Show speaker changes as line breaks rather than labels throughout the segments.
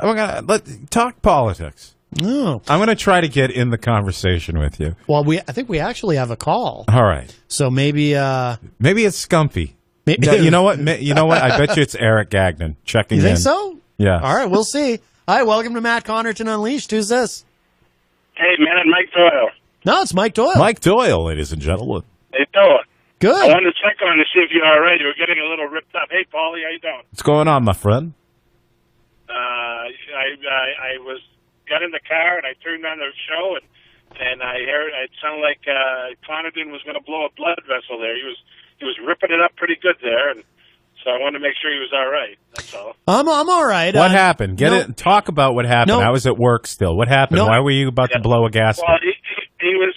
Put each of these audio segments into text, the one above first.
Let's talk politics.
No.
I'm going to try to get in the conversation with you.
Well, I think we actually have a call.
All right.
So maybe
it's Scumpy. You know what? I bet you it's Eric Gagnon checking in.
You think so?
Yeah.
All right, we'll see. Hi, welcome to Matt Connarton Unleashed. Who's this?
Hey, man, Mike Doyle.
No, it's Mike Doyle.
Mike Doyle, ladies and gentlemen.
Hey, Doyle.
Good.
I wanted to check on to see if you're all right. You were getting a little ripped up. Hey, Paulie, how you doing?
What's going on, my friend?
I got in the car and I turned on the show and I heard it sounded like Connarton was going to blow a blood vessel there. He was ripping it up pretty good there, and so I wanted to make sure he was all right. That's all.
I'm all right.
What happened? Talk about what happened. I was at work still. What happened? Why were you about to blow a gasket?
Well, he was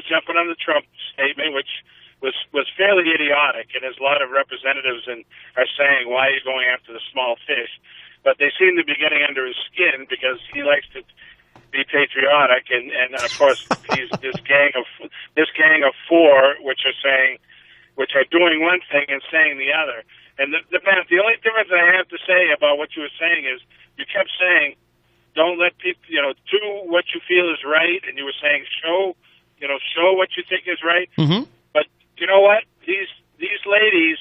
jumping on the Trump statement, which was fairly idiotic, and there's a lot of representatives are saying, why are you going after the small fish? But they seem to be getting under his skin because he likes to be patriotic, and of course he's this gang of four, which are doing one thing and saying the other. And the only difference I have to say about what you were saying is you kept saying, don't let people, do what you feel is right, and you were saying show what you think is right.
Mm-hmm.
But you know what? These ladies,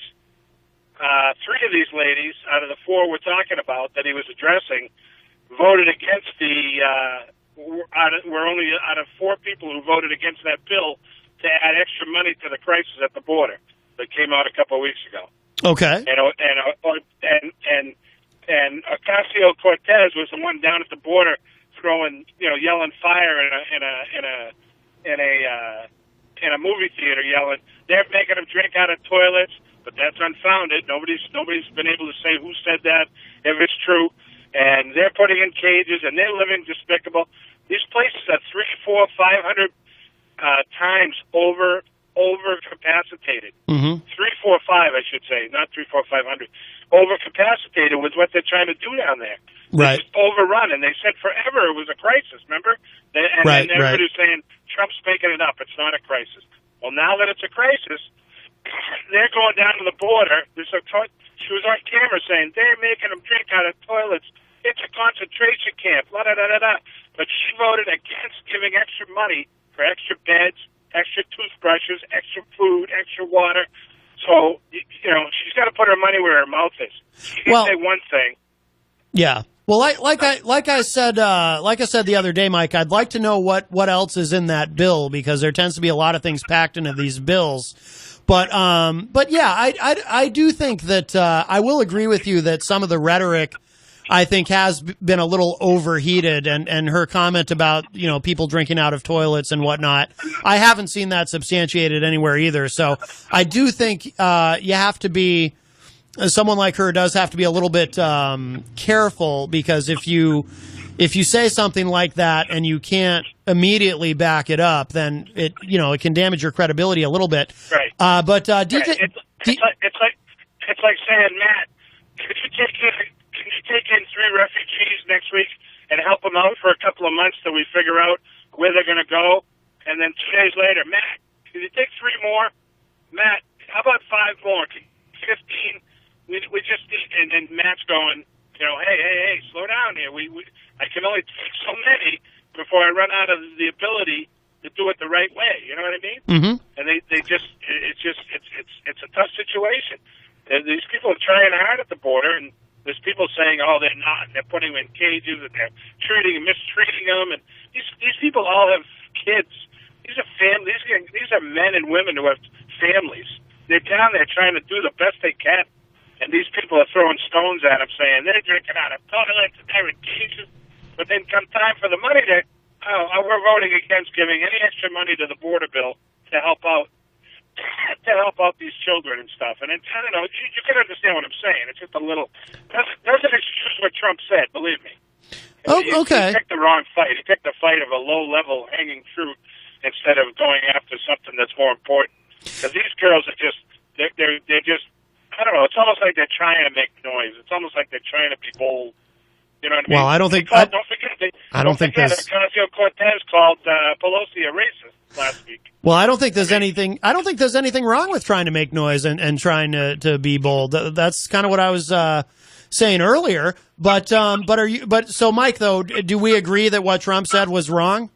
three of these ladies out of the four we're talking about that he was addressing, voted against we're only out of four people who voted against that bill to add extra money to the crisis at the border that came out a couple of weeks ago.
Okay.
And Ocasio-Cortez was the one down at the border throwing, yelling fire in a movie theater, yelling. They're making them drink out of toilets, but that's unfounded. Nobody's been able to say who said that, if it's true. And they're putting in cages, and they're living despicable. These places are 300, 400, 500 times over capacitated.
Mm-hmm.
3, 4, 5, I should say, not 3, 4, 500. Over capacitated with what they're trying to do down there.
Right.
It's overrun, and they said forever it was a crisis. Remember? And everybody's saying Trump's making it up. It's not a crisis. Well, now that it's a crisis, they're going down to the border. She was on camera saying they're making them drink out of toilets. It's a concentration camp. La da da da da. But she voted against giving extra money for extra beds, extra toothbrushes, extra food, extra water. So she's got to put her money where her mouth is. She can say one thing.
Yeah. Well, like I said the other day, Mike, I'd like to know what else is in that bill, because there tends to be a lot of things packed into these bills. But yeah, I do think that I will agree with you that some of the rhetoric, I think, has been a little overheated, and her comment about people drinking out of toilets and whatnot, I haven't seen that substantiated anywhere either. So I do think you have to be. Someone like her does have to be a little bit careful, because if you say something like that and you can't immediately back it up, then it can damage your credibility a little bit.
Right.
But DJ,
it's like saying, Matt, can you take in 3 refugees next week and help them out for a couple of months till we figure out where they're going to go? And then 2 days later, Matt, can you take 3 more? Matt, how about 5 more? 15. We just need, and then Matt's going, hey, slow down here. I can only take so many before I run out of the ability to do it the right way. You know what I mean?
Mm-hmm.
And it's a tough situation. These people are trying hard at the border, and there's people saying, oh, they're not. They're putting them in cages, and they're mistreating them. And these people all have kids. These are families. These are men and women who have families. They're down there trying to do the best they can. And these people are throwing stones at them, saying they're drinking out of toilets and they're in cages. But then come time for the money, we're voting against giving any extra money to the border bill to help out these children and stuff. And I don't know, you can understand what I'm saying. It's just a little doesn't excuse what Trump said. Believe me.
Okay.
He picked the wrong fight. He picked the fight of a low-level hanging fruit instead of going after something that's more important. Because these girls are they're just. I don't know. It's almost like they're trying to make noise. It's almost like they're trying to be bold. You know what I mean?
Well, I don't think.
Don't forget Ocasio-Cortez called Pelosi a racist last week.
Well, I don't think there's anything. I don't think there's anything wrong with trying to make noise and trying to be bold. That's kind of what I was saying earlier. But so Mike, though, do we agree that what Trump said was wrong?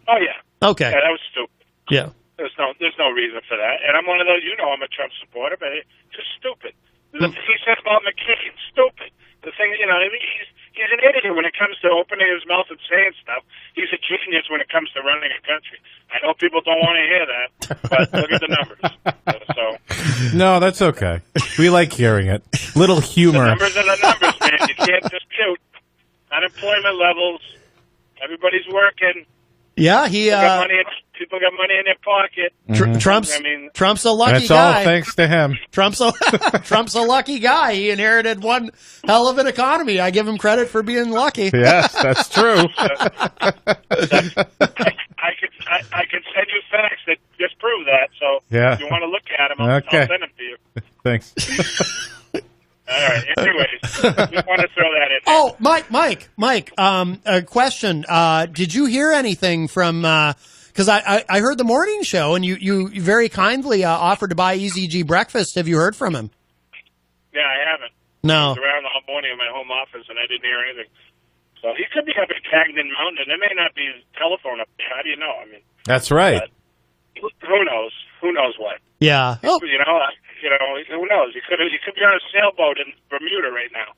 Oh yeah.
Okay.
Yeah, that was stupid.
Yeah.
There's no reason for that. And I'm one of those. I'm a Trump supporter, but it's just stupid. The thing he said about McCain, stupid. The thing, he's an idiot when it comes to opening his mouth and saying stuff. He's a genius when it comes to running a country. I know people don't want to hear that, but look at the numbers.
No, that's okay. We like hearing it. Little humor.
The numbers are the numbers, man. You can't dispute. Unemployment levels. Everybody's working.
Yeah,
people got money in their pocket.
Trump's a lucky
That's
guy.
all thanks to him.
Trump's a lucky guy. He inherited one hell of an economy. I give him credit for being lucky.
Yes, that's true.
I can send you facts that disprove that. So if you want to look at them, I'll send them to you.
Thanks.
All right. Anyways, just want to throw that in.
Oh, Mike. A question. Did you hear anything from? Because I heard the morning show, and you very kindly offered to buy EZG breakfast. Have you heard from him?
Yeah, I haven't.
No.
I was around the whole morning in my home office, and I didn't hear anything. So he could be up at Cagnan Mountain, and there may not be his telephone up there. How do you know?
That's right.
Who knows? Who knows what?
Yeah. Oh.
Who knows? He could be on a sailboat in Bermuda right now.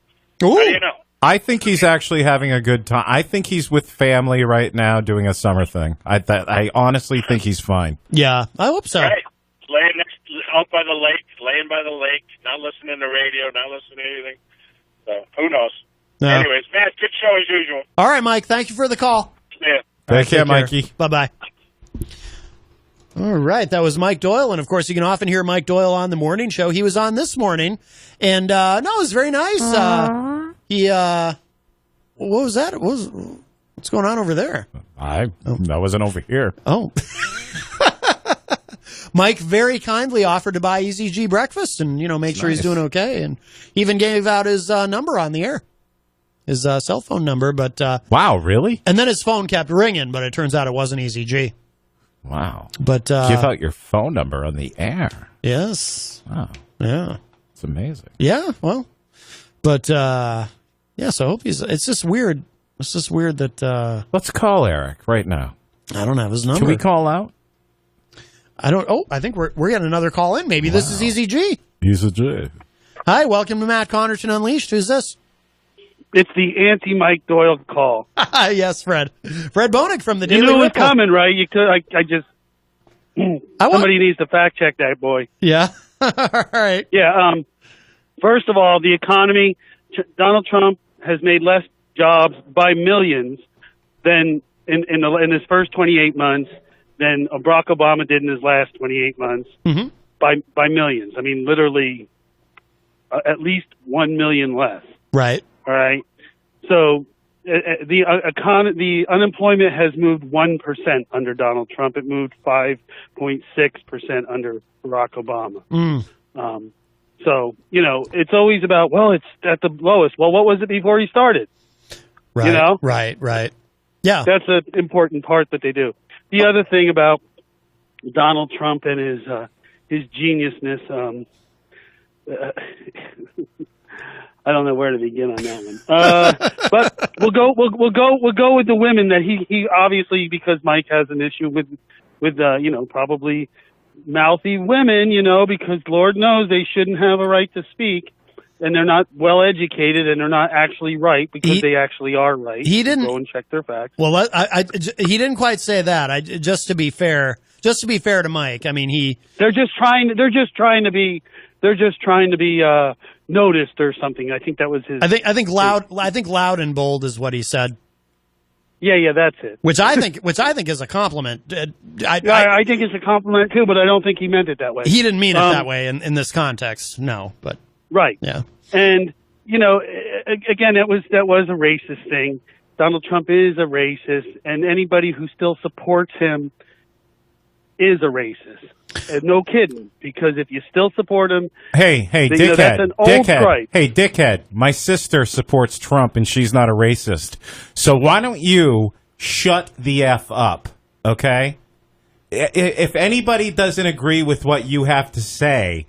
Ooh.
How do you know?
I think he's actually having a good time. I think he's with family right now doing a summer thing. I honestly think he's fine.
Yeah, I hope so.
Right. Out by the lake, laying by the lake, not listening to radio, not listening to anything. So, who knows?
No.
Anyways, Matt, good show as usual.
All right, Mike, thank you for the call.
Yeah.
Take care, Mikey.
Bye-bye. All right, that was Mike Doyle, and of course you can often hear Mike Doyle on the morning show. He was on this morning, and it was very nice. What was that? What's going on over there?
That wasn't over here.
Oh. Mike very kindly offered to buy EZG breakfast and, make sure he's doing okay, and even gave out his number on the air, his cell phone number. But
wow, really?
And then his phone kept ringing, but it turns out it wasn't EZG.
Wow.
But
give out your phone number on the air.
Yes.
Wow.
Yeah.
It's amazing.
Yeah, well. But so I hope it's just weird. It's just weird that
let's call Eric right now.
I don't have his number.
Can we call out?
I don't. Oh, I think we're getting another call in. Maybe this is EZG.
EZG.
Hi, welcome to Matt Connarton Unleashed. Who's this?
It's the anti-Mike Doyle call.
Yes, Fred. Fred Bonig from the Daily
You knew it was
Ripple.
coming, right? You could. Somebody needs to fact check that boy.
Yeah. All right.
Yeah. First of all, the economy. Donald Trump has made less jobs by millions than in his first 28 months than Barack Obama did in his last 28 months.
Mm-hmm.
By millions. I mean, literally, at least 1 million less.
Right.
All right. So the unemployment has moved 1% under Donald Trump. It moved 5.6% under Barack Obama. So, it's always about, it's at the lowest. Well, what was it before he started?
Right. Right. Yeah.
That's an important part that they do. The other thing about Donald Trump and his geniusness, I don't know where to begin on that one. But we'll go with the women that he obviously, because Mike has an issue with probably mouthy women, because Lord knows they shouldn't have a right to speak, and they're not well educated, and they're not actually right because they actually are right.
He didn't
go and check their facts.
Well, he didn't quite say that. Just to be fair to Mike, I mean they're just trying to be noticed or something. I think that was his. I think loud and bold is what he said.
Yeah, that's it.
Which I think is a compliment.
I think it's a compliment too, but I don't think he meant it that way.
He didn't mean it that way in this context. No, but
right.
Yeah.
And again, that was a racist thing. Donald Trump is a racist, and anybody who still supports him is a racist. And no kidding, because if you still support him,
hey, dickhead,
that's an old gripe.
Hey, dickhead, my sister supports Trump, and she's not a racist. So why don't you shut the F up, okay? If anybody doesn't agree with what you have to say,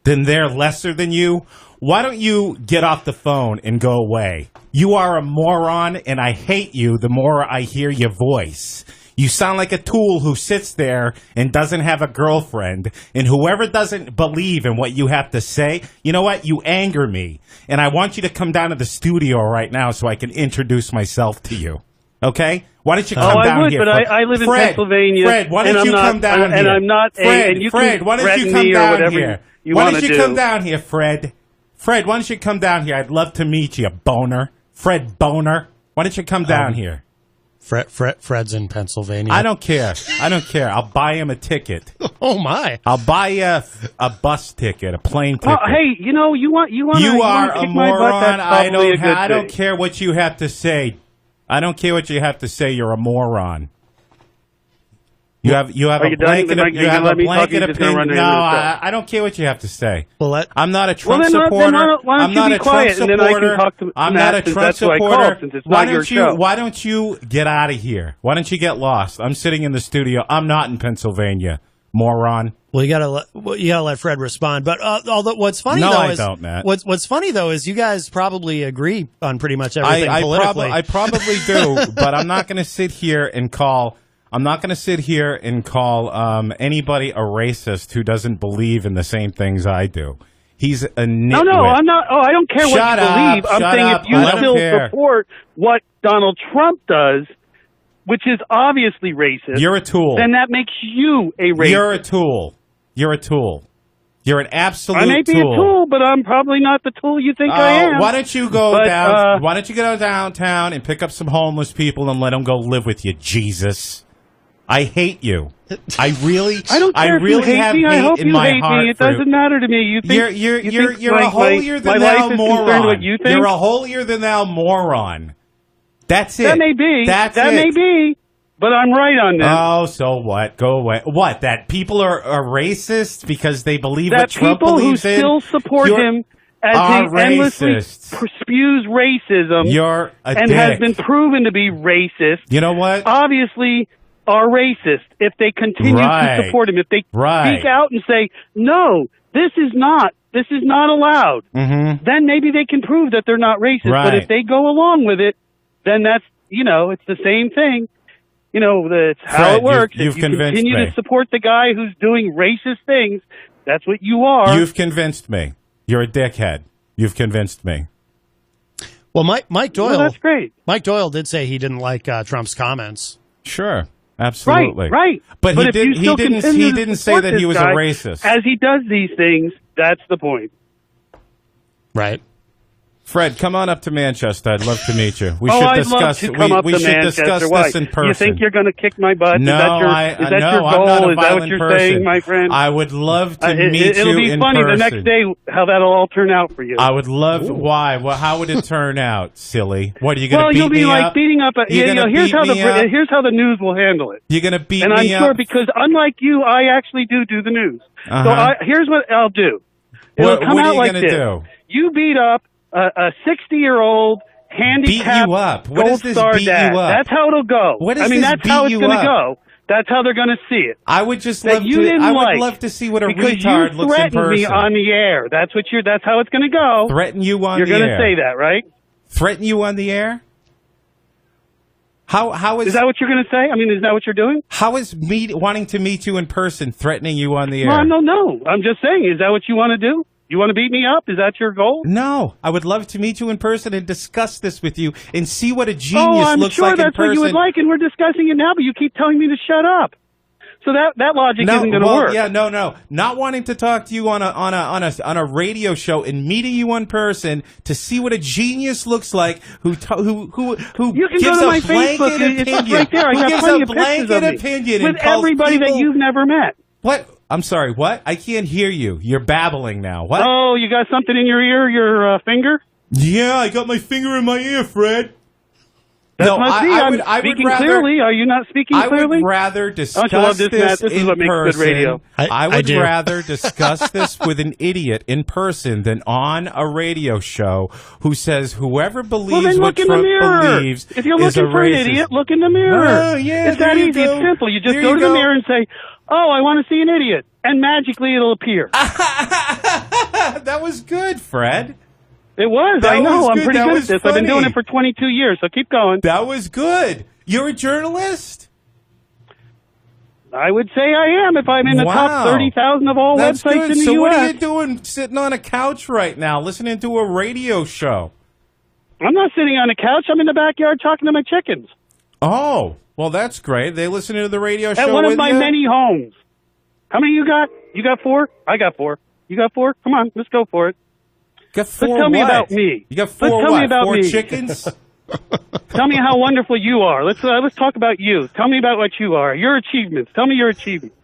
then they're lesser than you. why don't you get off the phone and go away? You are a moron, and I hate you the more I hear your voice. You sound like a tool who sits there and doesn't have a girlfriend, and whoever doesn't believe in what you have to say, you know what? You anger me, and I want you to come down to the studio right now so I can introduce myself to you. Okay? Why don't you come down
I would,
here?
but I live in Pennsylvania.
Fred, why don't you come down here?
And I'm not.
Fred, why don't you come down here? Why don't you come down here, Fred? Fred, why don't you come down here? I'd love to meet you, boner. Fred Boner. Why don't you come down here?
Fred's in Pennsylvania.
I don't care. I'll buy him a ticket.
Oh my!
I'll buy you a bus ticket, a plane ticket.
Oh, hey, you want.
You are a moron. I don't
thing.
care what you have to say. I don't care what you have to say. You're a moron. You have a blanket opinion. No, I don't care what you have to say.
Well,
I'm not a Trump supporter. I'm not a Trump supporter. I'm not a Trump supporter. Why don't you get out of here? Why don't you get lost? I'm sitting in the studio. I'm not in Pennsylvania, moron.
Well, you gotta let Fred respond. But although what's funny
don't, Matt.
What's funny though is you guys probably agree on pretty much everything politically.
I probably do, but I'm not going to sit here and call. I'm not going to sit here and call anybody a racist who doesn't believe in the same things I do. He's a nitwit.
No, I'm not. Oh, I don't care what you believe. I'm saying if you still support what Donald Trump does, which is obviously racist,
you're a tool.
Then that makes you a racist.
You're a tool. You're a tool. You're an absolute tool.
I may be a tool, but I'm probably not the tool you think I am.
Why don't you go down? Why don't you go downtown and pick up some homeless people and let them go live with you, Jesus? I hate you. I really
don't care if you hate me. I hope you hate me. It doesn't matter to me. You think
you're a holier than thou moron. You're a holier than thou moron. That's it.
That may be. That may be. But I'm right on this.
Oh, so what? Go away. What? That people are racist because they believe what Trump believes in?
That people who still support him as he endlessly spews racism and has been proven to be racist.
You know what?
Obviously are racist if they continue to support him. If they speak out and say, no, this is not allowed, then maybe they can prove that they're not racist. But if they go along with it, then that's, it's the same thing. That's how it works.
You've
if you
convinced
continue
me.
to support the guy who's doing racist things, that's what you are.
You've convinced me. You're a dickhead. You've convinced me.
Well, Mike Doyle.
Well, that's great.
Mike Doyle did say he didn't like Trump's comments.
Sure. Absolutely.
Right.
But he didn't say that he was a racist.
As he does these things, that's the point.
Right.
Fred, come on up to Manchester. I'd love to meet you. We
I'd love to come up to Manchester.
Discuss this in person.
You think you're going to kick my butt?
No,
is that your goal?
I'm not a
is that what you're
person.
saying, my friend?
I would love to meet you in person.
It'll be funny the next day how that'll all turn out for you.
I would love. Why? Well, how would it turn out, silly? What are you going to beat me up?
Well, you'll be like beating up. Here's how the news will handle it.
You're going to beat me up,
and I'm sure because unlike you, I actually do the news. So here's what I'll do. It'll come out like this. You beat up a 60-year-old handicapped gold star dad. That's how it'll go. That's how it's going to go. That's how they're going to see it.
I would just love to. I would love to see what a retard looks in person.
Because you threatened me on the air. That's how it's going to go.
Threaten you on
the air. You're going to say that, right?
Threaten you on the air? How is
that what you're going to say? Is that what you're doing?
How is me wanting to meet you in person threatening you on the air?
Well, no. I'm just saying. Is that what you want to do? You want to beat me up? Is that your goal?
No. I would love to meet you in person and discuss this with you and see what a genius looks like in person.
I'm sure that's what you would like, and we're discussing it now, but you keep telling me to shut up. So that logic isn't going to work.
Yeah, no. Not wanting to talk to you on a radio show and meeting you in person to see what a genius looks like who
you can
gives
go to my
a blanket
Facebook,
opinion.
It's right there. I got plenty of pictures of me with everybody that you've never met.
What? I'm sorry, what? I can't hear you. You're babbling now. What?
Oh, you got something in your ear, your finger?
Yeah, I got my finger in my ear, Fred.
I'm speaking clearly. Are you not speaking clearly?
I would rather discuss this
This is what makes good radio.
I would rather discuss this with an idiot in person than on a radio show who says whoever believes what Trump believes
if you're looking for an idiot, look in the mirror.
Yeah,
it's that easy. It's simple. You just go to the mirror and say, "Oh, I want to see an idiot," and magically it'll appear.
That was good, Fred.
It was.
That
I know.
was
I'm
good.
pretty
That
good
was
at this. I've been doing
funny.
it for 22 years, so keep going.
That was good. You're a journalist?
I would say I am if I'm in the
Wow.
top 30,000 of all
That's
websites
good.
in the
So
U.S.
what are you doing sitting on a couch right now listening to a radio show?
I'm not sitting on a couch. I'm in the backyard talking to my chickens.
Oh, well, that's great. They listen to the radio show
At one
with
of my
you?
many homes. How many you got? You got 4? I got 4. You got 4? Come on, let's go for it.
Got 4
Let's tell me
what?
about me.
You got
Let's
4
tell
what?
me about
4
me.
chickens?
Tell me how wonderful you are. Let's talk about you. Tell me about what you are. Your achievements. Tell me your achievements.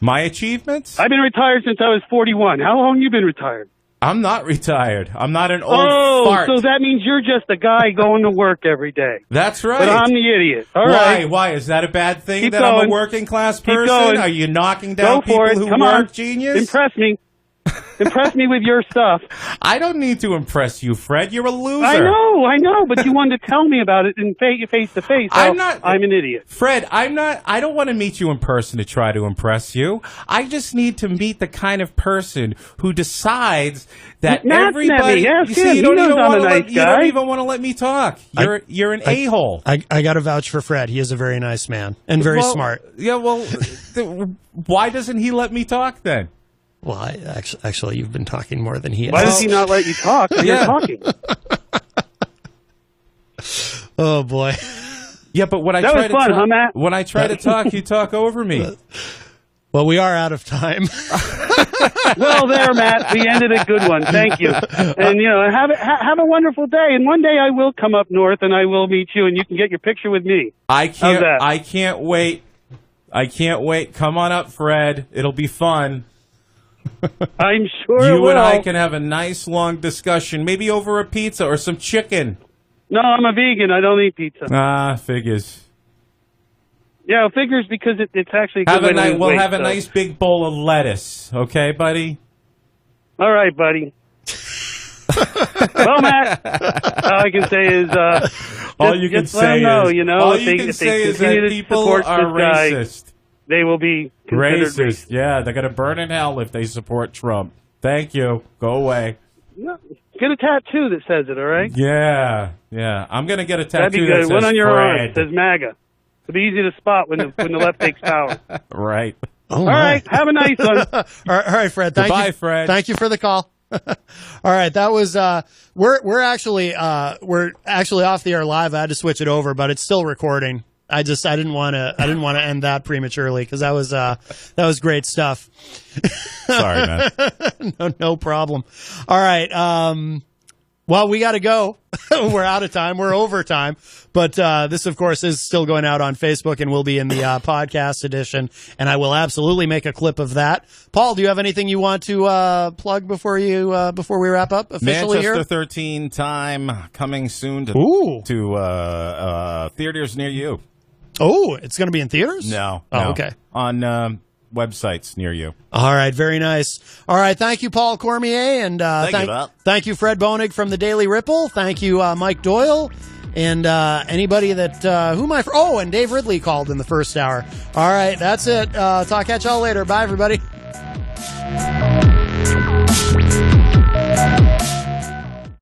My achievements?
I've been retired since I was 41. How long you been retired?
I'm not retired. I'm not an old fart.
So that means you're just a guy going to work every day.
That's right.
But I'm the idiot. All
Why?
right.
Why? Is that a bad thing
Keep
that I'm
going.
a working class
Keep
person?
going.
Are you knocking down
Go for
people
it.
who
Come
work,
on.
genius?
Impress me. Impress me with your stuff.
I don't need to impress you, Fred. You're a loser.
I know, but you wanted to tell me about it in face to face.
I'm not.
I'm an idiot.
Fred, I'm not. I don't want to meet you in person to try to impress you. I just need to meet the kind of person who decides that
Matt's
everybody.
met me. Ask
You see,
him.
you don't
He
even
knows I'm
want
a
to
nice
let. You don't
guy.
even want to let me talk. You're an a-hole.
I got to vouch for Fred. He is a very nice man and very
Well,
smart.
Yeah. Well, why doesn't he let me talk then?
Well, actually, you've been talking more than he has.
Why does he not let you talk when
Yeah.
you're talking?
Oh boy.
Yeah, but when I
That
try
was
to
fun,
talk,
huh, Matt?
when I try to talk, you talk over me.
Well, we are out of time.
Well, there, Matt. We ended a good one. Thank you. And have a wonderful day. And one day I will come up north and I will meet you, and you can get your picture with me.
I
How's that?
I can't wait. I can't wait. Come on up, Fred. It'll be fun.
I'm sure it
You
will.
and I can have a nice long discussion, maybe over a pizza or some chicken.
No, I'm a vegan. I don't eat pizza.
Ah, figures.
Yeah, it figures because it's actually a good
Have
way
a
to
nice.
lose
We'll
weight,
have a
so.
nice big bowl of lettuce. Okay, buddy.
All right, buddy. Well, Matt, all I can say is
All you can
just let 'em
say
know,
is
all
you can say is that people
support
are
this guy,
racist.
they will be considered
Racist. Yeah, they're gonna burn in hell if they support Trump. Thank you. Go away.
No, get a tattoo that says it, all right?
Yeah. I'm gonna get a tattoo
That'd be
that
good.
says
One on your arm
Fred.
says MAGA. It'll be easy to spot when the left takes power.
Right.
Oh,
All right, have a nice one.
all right, Fred. Thank
Goodbye,
you,
Fred.
Thank you for the call. All right, that was we're actually off the air live. I had to switch it over, but it's still recording. I didn't want to end that prematurely because that was great stuff.
Sorry, man.
No problem. All right. Well, we got to go. We're out of time. We're over time. But this, of course, is still going out on Facebook and will be in the podcast edition. And I will absolutely make a clip of that. Paul, do you have anything you want to plug before we wrap up officially
Manchester
here?
13 time coming soon
Ooh.
to theaters near you.
Oh, it's going to be in theaters?
No.
Oh,
no.
okay.
On websites near you.
All right, very nice. All right, thank you, Paul Cormier, and thank you, Fred Boenig from the Daily Ripple. Thank you, Mike Doyle, and anybody that and Dave Ridley called in the first hour. All right, that's it. Catch y'all later. Bye, everybody.